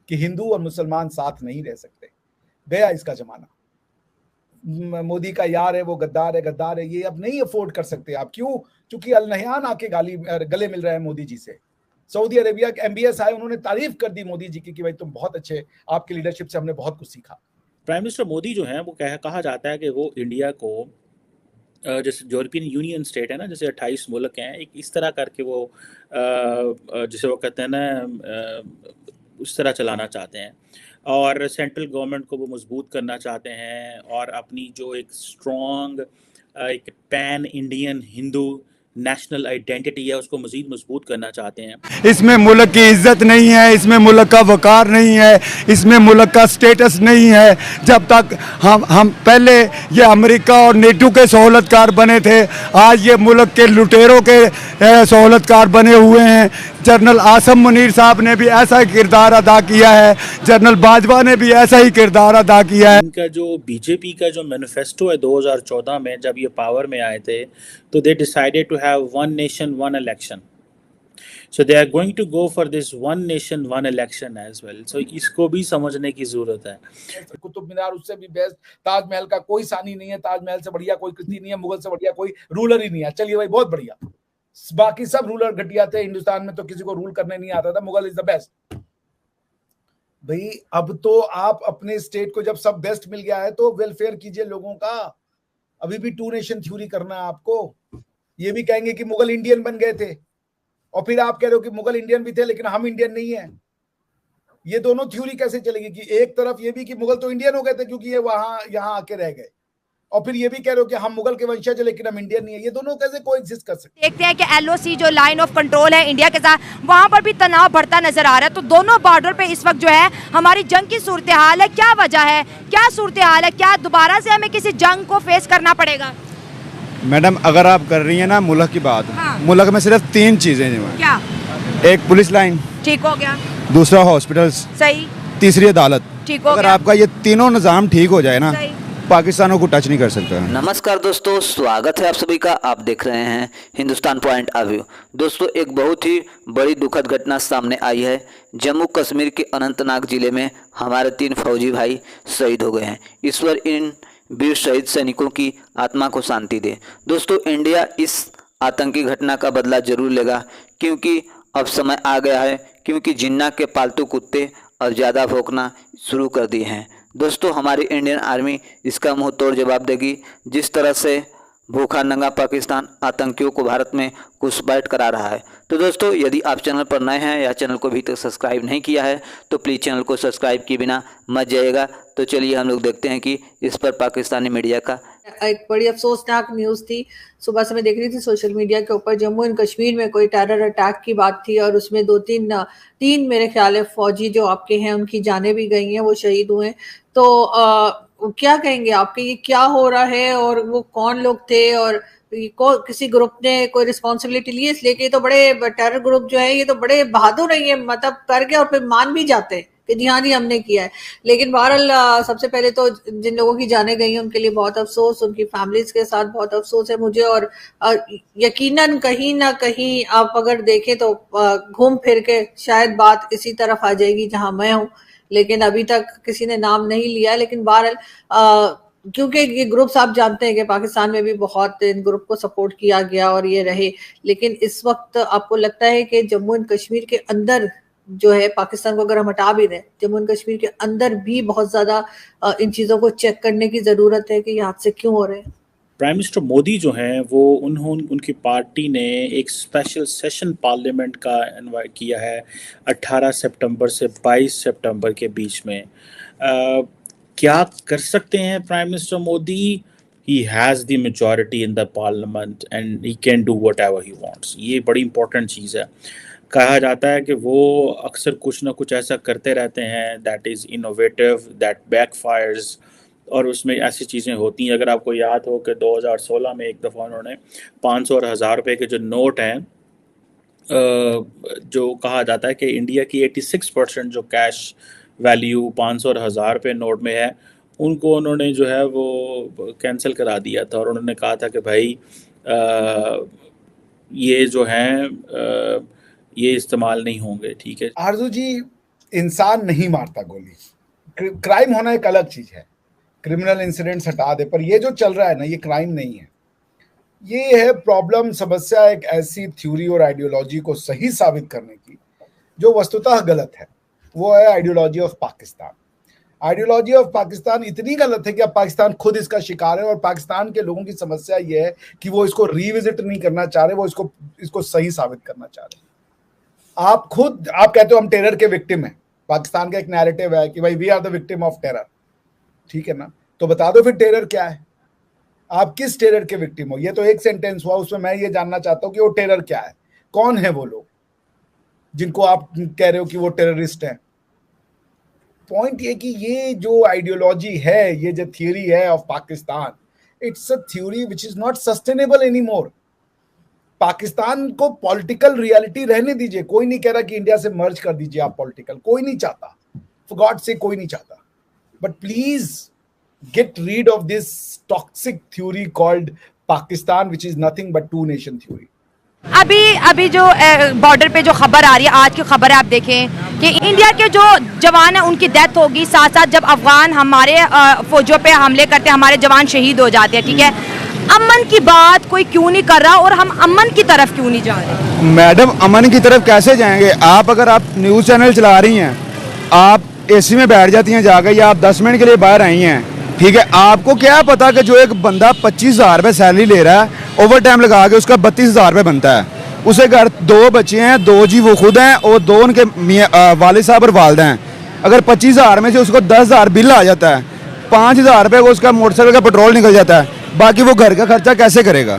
कि हिंदू और मुसलमान साथ नहीं रह सकते। गया इसका जमाना। मोदी का यार है वो गद्दार है, गद्दार है, ये अब नहीं अफोर्ड कर सकते आप। क्यों? क्योंकि अल नहयान आके गले मिल रहे हैं मोदी जी से। सऊदी अरेबिया के MBS आए, उन्होंने तारीफ कर दी मोदी जी की कि भाई तुम बहुत अच्छे, आपकी लीडरशिप से हमने बहुत कुछ सीखा। प्राइम मिनिस्टर मोदी जो है वो कहा जाता है कि वो इंडिया को जैसे यूरोपियन यूनियन स्टेट है ना, जैसे 28 मुल्क हैं, एक इस तरह करके वो जिसे वो कहते हैं ना उस तरह चलाना चाहते हैं, और सेंट्रल गवर्नमेंट को वो मजबूत करना चाहते हैं, और अपनी जो एक स्ट्रॉन्ग एक pan Indian Hindu national identity है उसको मज़ीद मजबूत करना चाहते हैं। इसमें मुल्क की इज्जत नहीं है, इसमें मुल्क का वकार नहीं है, इसमें मुल्क का स्टेटस नहीं है। जब तक हम पहले ये अमेरिका और नेटो के सहूलतकार बने थे, आज ये मुल्क के लुटेरों के सहूलतकार बने हुए हैं। जनरल आसम मुनीर साहब ने भी ऐसा ही किरदार अदा किया है, जनरल बाजवा ने भी ऐसा ही किरदार अदा किया है। इनका जो बीजेपी का जो मैनिफेस्टो है 2014 में जब ये पावर में आए थे, तो they decided to have one nation one election, so they are going to go for this one nation one election as well. सो इसको भी समझने की जरूरत है। कुतुब मीनार उससे भी बेस्ट, ताजमहल का कोई सानी नहीं है, ताजमहल से बढ़िया कोई कृति नहीं है, मुगल से बढ़िया कोई रूलर ही नहीं है। चलिए भाई बहुत बढ़िया, बाकी सब रूलर घटिया थे हिंदुस्तान में, तो किसी को रूल करने नहीं आता था, मुगल इज द बेस्ट। भाई अब तो आप अपने स्टेट को जब सब बेस्ट मिल गया है तो वेलफेयर कीजिए लोगों का। अभी भी टू नेशन थ्योरी करना है आपको। ये भी कहेंगे कि मुगल इंडियन बन गए थे, और फिर आप कह रहे हो कि मुगल इंडियन भी थे लेकिन हम इंडियन नहीं है। ये दोनों थ्योरी कैसे चलेगी कि एक तरफ ये भी कि मुगल तो इंडियन हो गए थे क्योंकि ये वहां यहां आके रह गए, और फिर ये भी कह रहे हो कि हम मुगल के वंशज है लेकिन हम इंडियन नहीं है। ये दोनों कैसे कोएग्जिस्ट कर सकते हैं? देखते हैं कि LOC जो लाइन ऑफ कंट्रोल है इंडिया के साथ, वहां पर भी तनाव बढ़ता नजर आ रहा है। तो दोनों बॉर्डर पे इस वक्त जो है हमारी जंग की सूरत हाल है। क्या वजह है, क्या सूरत हाल है, क्या दोबारा से हमें किसी जंग को फेस करना पड़ेगा? मैडम अगर आप कर रही हैं ना मुल्क की बात, हाँ। मुल्क में सिर्फ 3 चीज़ें हैं। क्या? एक पुलिस लाइन, ठीक हो गया। दूसरा हॉस्पिटल्स, सही। तीसरी अदालत। ठीक हो अगर गया। आपका ये तीनों निज़ाम ठीक हो जाए ना, सही। पाकिस्तानों को टच नहीं कर सकता। नमस्कार दोस्तों, स्वागत है आप सभी का। आप देख रहे हैं हिंदुस्तान पॉइंट ऑफ व्यू। दोस्तों एक बहुत ही बड़ी दुखद घटना सामने आई है। जम्मू कश्मीर के अनंतनाग जिले में हमारे 3 फौजी भाई शहीद हो गए हैं। ईश्वर इन वीर शहीद सैनिकों की आत्मा को शांति दे। दोस्तों इंडिया इस आतंकी घटना का बदला जरूर लेगा, क्योंकि अब समय आ गया है, क्योंकि जिन्ना के पालतू कुत्ते अब ज़्यादा भौंकना शुरू कर दिए हैं। दोस्तों हमारी इंडियन आर्मी इसका मुंह तोड़ जवाब देगी। जिस तरह से भूखा नंगा पाकिस्तान आतंकियों को भारत में घुसपैठ करा रहा है। तो दोस्तों यदि आप चैनल पर नए हैं या चैनल को अभी तक सब्सक्राइब नहीं किया है तो प्लीज़ चैनल को सब्सक्राइब किए बिना मत जाइएगा। तो चलिए हम लोग देखते हैं कि इस पर पाकिस्तानी मीडिया का एक बड़ी अफसोसनाक न्यूज़ थी। सुबह से मैं देख रही थी सोशल मीडिया के ऊपर, जम्मू एंड कश्मीर में कोई टेरर अटैक की बात थी और उसमें 2-3 मेरे ख्याल है फौजी जो आपके हैं उनकी जानें भी गई हैं, वो शहीद हुए। तो क्या कहेंगे आपके, ये क्या हो रहा है और वो कौन लोग थे और किसी ग्रुप ने कोई रिस्पॉन्सिबिलिटी ली है? इसलिए कि ये तो बड़े टेरर ग्रुप जो है ये तो बड़े बहादुर है, ये मतलब करके और फिर मान भी जाते हैं कि जी हाँ जी हमने किया है। लेकिन बहरहाल सबसे पहले तो जिन लोगों की जाने गई हैं उनके लिए बहुत अफसोस, उनकी फैमिलीज के साथ बहुत अफसोस है मुझे। और यकीनन कहीं ना कहीं आप अगर देखें तो घूम फिर के शायद बात इसी तरफ आ जाएगी जहां मैं हूँ, लेकिन अभी तक किसी ने नाम नहीं लिया। लेकिन बहरहाल क्योंकि ये ग्रुप्स आप जानते हैं कि पाकिस्तान में भी बहुत इन ग्रुप को सपोर्ट किया गया और ये रहे, लेकिन इस वक्त आपको लगता है कि जम्मू एंड कश्मीर के अंदर जो है, पाकिस्तान को अगर हम हटा भी दें, जम्मू एंड कश्मीर के अंदर भी बहुत ज्यादा इन चीजों को चेक करने की जरूरत है कि ये हादसे क्यों हो रहे हैं। प्राइम मिनिस्टर मोदी जो हैं वो उनकी पार्टी ने एक स्पेशल सेशन पार्लियामेंट का इन्वाइट किया है 18 सितंबर से 22 सितंबर के बीच में। क्या कर सकते हैं prime minister Modi? He has the majority in the parliament and he can do whatever he wants. ये बड़ी इंपॉर्टेंट चीज़ है। कहा जाता है कि वो अक्सर कुछ ना कुछ ऐसा करते रहते हैं that is innovative, that backfires, और उसमें ऐसी चीज़ें होती हैं। अगर आपको याद हो कि 2016 में एक दफ़ा उन्होंने 500 और 1000 रुपये के जो नोट हैं, जो कहा जाता है कि इंडिया की 86% जो कैश वैल्यू 500 और 1000 रुपये नोट में है, उनको उन्होंने जो है वो कैंसिल करा दिया था। और उन्होंने कहा था कि भाई ये जो हैं ये इस्तेमाल नहीं होंगे। ठीक है आरजू जी, इंसान नहीं मारता गोली। क्राइम होना एक अलग चीज है, क्रिमिनल इंसिडेंट्स हटा दे, पर ये जो चल रहा है ना, ये क्राइम नहीं है। ये है प्रॉब्लम, समस्या एक ऐसी थ्योरी और आइडियोलॉजी को सही साबित करने की जो वस्तुतः गलत है। वो है ideology of Pakistan. Ideology of Pakistan इतनी गलत है कि अब पाकिस्तान खुद इसका शिकार है, और पाकिस्तान के लोगों की समस्या ये है कि वो इसको रिविजिट नहीं करना चाह रहे, वो इसको सही साबित करना चाह रहे। आप कहते हो हम टेरर के विक्टिम हैं। पाकिस्तान का एक नैरेटिव है कि भाई we are the victim of terror, ठीक है ना, तो बता दो फिर टेरर क्या है, आप किस टेरर के विक्टिम हो। ये तो एक सेंटेंस हुआ, उसमें मैं ये जानना चाहता हूं कि वो टेरर क्या है, कौन है वो लोग जिनको आप कह रहे हो कि वो टेररिस्ट हैं। पॉइंट ये कि ये जो आइडियोलॉजी है, ये जो थियरी है of Pakistan, it's a theory which is not sustainable any more. Pakistan को पॉलिटिकल रियलिटी रहने दीजिए, कोई नहीं कह रहा कि इंडिया से मर्ज कर दीजिए आप पॉलिटिकल, कोई नहीं चाहता, फॉर गॉड से कोई नहीं चाहता, but please get rid of this toxic theory called Pakistan which is nothing but two nation theory. अभी जो बॉर्डर पे जो खबर आ रही है, आज की खबर है, आप देखें कि इंडिया के जो जवान है उनकी डेथ होगी, साथ साथ जब अफगान हमारे फौजों पे हमले करते हैं, हमारे जवान शहीद हो जाते हैं, ठीक है। अमन की बात कोई क्यों नहीं कर रहा, और हम अमन की तरफ क्यों नहीं जा रहे? मैडम, अमन की तरफ कैसे जाएंगे आप? अगर आप न्यूज़ चैनल चला रही हैं, आप एसी में बैठ जाती हैं जाकर, या आप 10 मिनट के लिए बाहर आई हैं, ठीक है, आपको क्या पता कि जो एक बंदा 25,000 रुपये सैलरी ले रहा है, ओवर टाइम लगा के उसका 32,000 रुपये बनता है, उसे घर 2 बच्चे हैं, 2 जी वो खुद हैं और 2 उनके वालिद साहब और वालदा हैं। अगर 25,000 में से उसको 10,000 बिल आ जाता है, 5,000 रुपये को उसका मोटरसाइकिल का पेट्रोल निकल जाता है, बाकी वो घर का खर्चा कैसे करेगा?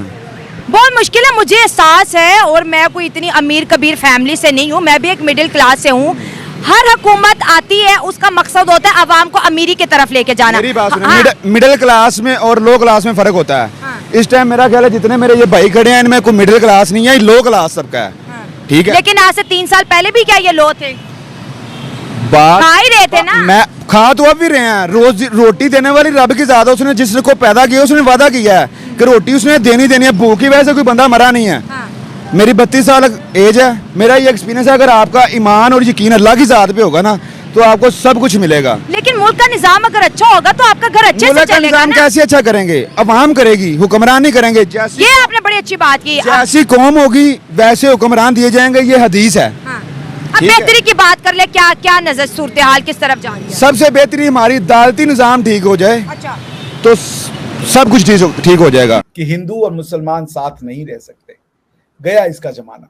बहुत मुश्किल है। मुझे एहसास है, और मैं कोई इतनी अमीर कबीर फैमिली से नहीं हूँ, मैं भी एक मिडिल क्लास से हूँ। हर हुकूमत आती है, उसका मकसद होता है आवाम को अमीरी की तरफ लेके जाना। मेरी बात सुनिए, मिडिल क्लास में और लो क्लास में फर्क होता है। इस टाइम मेरा ख्याल है जितने मेरे ये भाई खड़े हैं, इनमें कोई मिडिल क्लास नहीं है, लो क्लास सबका है, ठीक है। लेकिन आज से 3 साल पहले भी क्या ये लो थे? बात खा ही रहे थे ना। मैं खा तो अब भी रहे हैं, रोटी देने वाली रब की ज़ात है, उसने जिसको पैदा किया उसने वादा किया है कि रोटी उसने देनी है। भूख की वजह से कोई बंदा मरा नहीं है। मेरी 32 साल एज है, मेरा ये एक्सपीरियंस है, अगर आपका ईमान और यकीन अल्लाह की ज़ात पे होगा ना, तो आपको सब कुछ मिलेगा। लेकिन मुल्क का निजाम अगर अच्छा होगा तो आपका घर अच्छे से चलेगा ना। कैसे अच्छा करेंगे? अवाम करेगी, हुक्मरान नहीं करेंगे। ये आपने बड़ी अच्छी बात की। जैसी कौम होगी वैसे हुक्मरान दिए जाएंगे, ये हदीस है। अब बेहतरी की बात कर ले, क्या क्या नजर सूरत हाल किस तरफ जा रही है? सबसे बेहतरी हमारी अदालती निजाम ठीक हो जाए, अच्छा, तो सब कुछ ठीक हो जाएगा। कि हिंदू और मुसलमान साथ नहीं रह सकते, गया इसका जमाना।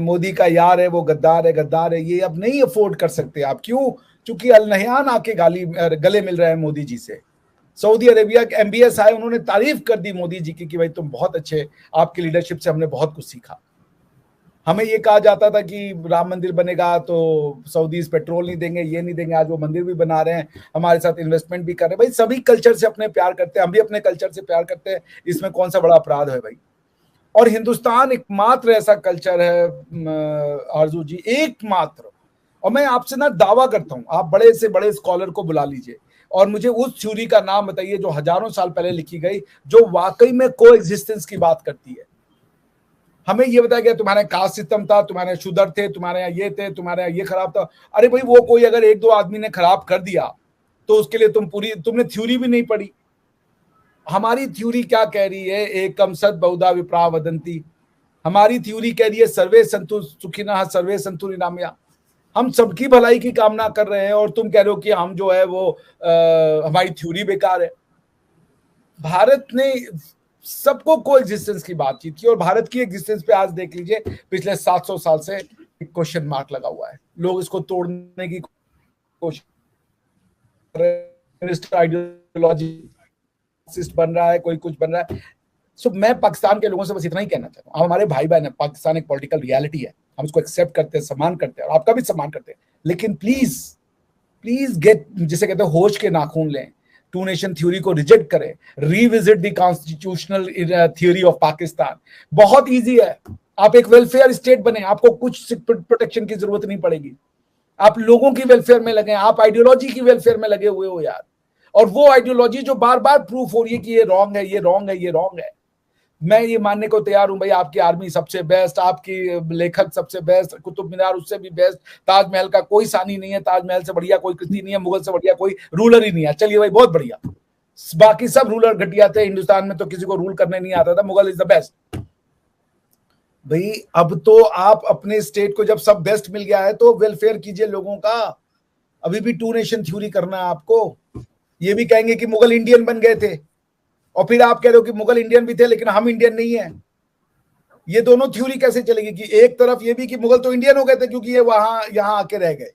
मोदी का यार है वो गद्दार है, ये अब नहीं अफोर्ड कर सकते आप। क्यों? चूंकि अल नहयान आके गले मिल रहे हैं मोदी जी से। सऊदी अरेबिया के MBS आए, उन्होंने तारीफ कर दी मोदी जी की कि भाई तुम बहुत अच्छे, आपकी लीडरशिप से हमने बहुत कुछ सीखा। हमें ये कहा जाता था कि राम मंदिर बनेगा तो सऊदीज पेट्रोल नहीं देंगे, ये नहीं देंगे, आज वो मंदिर भी बना रहे हैं, हमारे साथ इन्वेस्टमेंट भी कर रहे हैं। भाई सभी कल्चर से अपने प्यार करते हैं, हम भी अपने कल्चर से प्यार करते हैं, इसमें कौन सा बड़ा अपराध है भाई। और हिंदुस्तान एकमात्र ऐसा कल्चर है आरजू जी, एकमात्र, और मैं आपसे ना दावा करता हूं, आप बड़े से बड़े स्कॉलर को बुला लीजिए और मुझे उस थ्योरी का नाम बताइए जो हजारों साल पहले लिखी गई, जो वाकई में को एग्जिस्टेंस की बात करती है। हमें ये बताया गया तुम्हारे कास्ट सिस्टम था, तुम्हारे शूदर थे, तुम्हारे यहाँ ये थे, तुम्हारे यहाँ ये खराब था। अरे भाई वो कोई अगर 1-2 आदमी ने खराब कर दिया तो उसके लिए तुमने थ्योरी भी नहीं पढ़ी। हमारी थ्योरी क्या कह रही है? एकम सद बहुधा विप्रा वदंती। हमारी थ्योरी कह रही है सर्वे संतु सुखिनः सर्वे संतु निरामया। हम सबकी भलाई की कामना कर रहे हैं और तुम कह रहे हो कि हम जो है वो हमारी थ्योरी बेकार है। भारत ने सबको को एग्जिस्टेंस की बातचीत की, और भारत की एग्जिस्टेंस पे आज देख लीजिए पिछले 700 साल से क्वेश्चन मार्क लगा हुआ है। लोग इसको तोड़ने की कोशिश कर रहे हैं, आइडियोलॉजी बन रहा है, कोई कुछ बन रहा है। सो मैं पाकिस्तान के लोगों से बस इतना ही कहना चाहता हूँ, हमारे भाई बहन है, पाकिस्तान एक पॉलिटिकल रियलिटी है, हम उसको एक्सेप्ट करते हैं, सम्मान करते हैं, और आपका भी सम्मान करते हैं, लेकिन प्लीज प्लीज गेट, जिसे कहते हैं होश के नाखून लें, टू नेशन थ्योरी को रिजेक्ट करें, revisit the constitutional theory of Pakistan. बहुत इजी है, आप एक वेलफेयर स्टेट बने, आपको कुछ प्रोटेक्शन की जरूरत नहीं पड़ेगी, आप लोगों की वेलफेयर में लगे, आप आइडियोलॉजी की वेलफेयर में लगे हुए हो यार। और वो आइडियोलॉजी जो बार बार प्रूफ हो रही है कि ये रॉन्ग है, ये रॉन्ग है, ये रॉन्ग है। मैं ये मानने को तैयार हूं भाई, आपकी आर्मी सबसे बेस्ट, आपकी लेखक सबसे बेस्ट, कुतुब मीनार उससे भी बेस्ट, ताजमहल का कोई सानी नहीं है, ताजमहल से बढ़िया कोई कृति नहीं है, मुगल से बढ़िया कोई रूलर ही नहीं है। चलिए भाई बहुत बढ़िया, बाकी सब रूलर घटिया थे हिंदुस्तान में, तो किसी को रूल करने नहीं आता था, मुगल इज द बेस्ट। भाई अब तो आप अपने स्टेट को जब सब बेस्ट मिल गया है तो वेलफेयर कीजिए लोगों का। अभी भी टू नेशन थ्योरी करना है आपको। ये भी कहेंगे कि मुगल इंडियन बन गए थे, और फिर आप कह रहे हो कि मुगल इंडियन भी थे लेकिन हम इंडियन नहीं है। ये दोनों थ्योरी कैसे चलेगी कि एक तरफ ये भी कि मुगल तो इंडियन हो गए थे क्योंकि ये वहां यहां आके रह गए,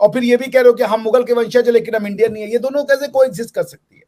और फिर ये भी कह रहे हो कि हम मुगल के वंशज है लेकिन हम इंडियन नहीं है। ये दोनों कैसे कोएग्जिस्ट कर सकती है?